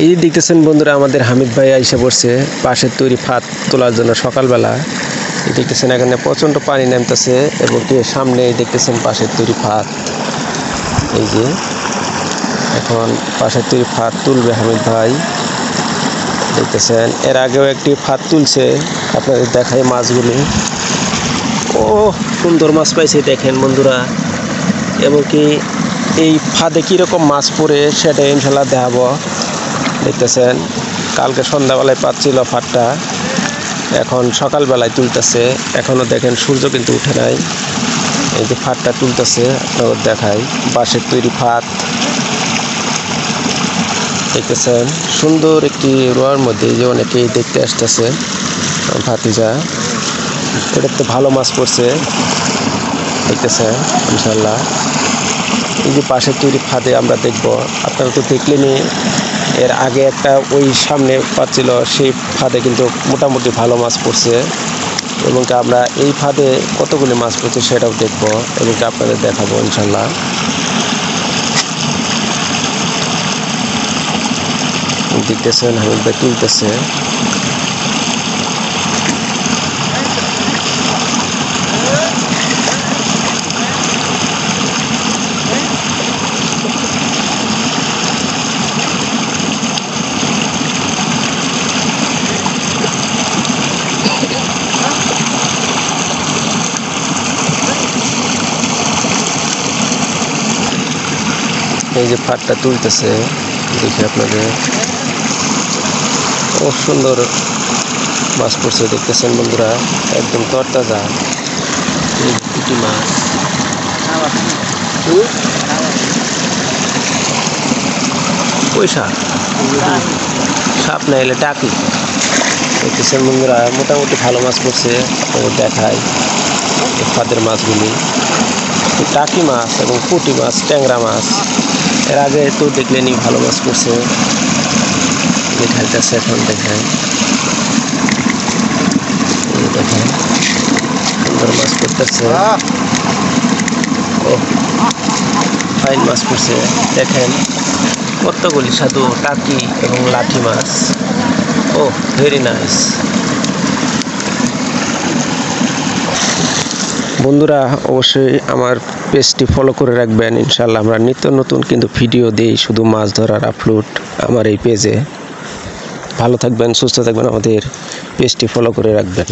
এই দেখতেছেন বন্ধুরা, আমাদের হামিদ ভাই আইসা পড়ছে পাশের তৈরি ফাঁদ তোলার জন্য। সকালবেলা দেখতেছেন এখানে প্রচণ্ড পানি নামতেছে এবং সামনে দেখতেছেন পাশের তৈরি ফাঁদ। এই যে এখন পাশের তৈরি ফাঁদ তুলবে হামিদ ভাই, দেখতেছেন। এর আগেও একটি ফাঁদ তুলছে, আপনাদের দেখাই মাছগুলি। ও সুন্দর মাছ পাইছে দেখেন বন্ধুরা, এবং কি এই ফাঁদে কীরকম মাছ পড়ে সেটা ইনশাল্লাহ দেখাবো। দেখতেছেন কালকে সন্ধ্যাবেলায় পাচ্ছিল ফাঁদটা, এখন সকালবেলায় তুলতেছে। এখনও দেখেন সূর্য কিন্তু উঠে নাই। এই যে ফাঁদটা তুলতেছে আপনাদের দেখাই, বাঁশের তৈরি ফাঁদ। দেখতেছেন সুন্দর একটি রোয়ার মধ্যে যে অনেকেই দেখতে আসতেছে ভাতিজা। এটা তো ভালো মাছ পড়ছে দেখতেছেন ইনশাল্লাহ। এই যে পাশের তৈরি ফাঁদে আমরা দেখব, আপনারা তো দেখলেনি। এর আগে একটা ওই সামনে পাচ্ছিল, সেই ফাঁদে কিন্তু মোটামুটি ভালো মাছ পড়ছে, এবং আমরা এই ফাঁদে কতগুলি মাছ পড়ছে সেটাও দেখব এবং আপনাদের দেখাবো ইনশাল্লাহ। দেখতেছেন হামিদ ভাই তুলতেছে। এই যে ফাঁদটা তুলতেছে দেখি আপনাদের। ও সুন্দর মাছ পড়ছে দেখতেছেন বন্ধুরা, একদম তরতাজা পুঁটি মাছ। পয়সা সাপ না এলে টাকি। দেখতেছেন বন্ধুরা মোটামুটি ভালো মাছ পড়ছে, আপনাদের দেখায় ফাঁদের মাছগুলি। টাকি মাছ এবং পুঁটি মাছ, ট্যাংরা মাছ। এর আগে তো দেখলেনি ভালো মাছ পড়ছে, দেখাইতেছে এখন। দেখেন দেখেন সুন্দর মাছ পড়তেছে। ও ফাইন মাছ পড়ছে দেখেন, কতগুলি সাধু টাকি এবং লাঠি মাছ। ও ভেরি নাইস। বন্ধুরা অবশ্যই আমার পেজটি ফলো করে রাখবেন ইনশাল্লাহ। আমরা নিত্য নতুন কিন্তু ভিডিও দিই, শুধু মাছ ধরার আপলোড আমার এই পেজে। ভালো থাকবেন, সুস্থ থাকবেন, আমাদের পেজটি ফলো করে রাখবেন।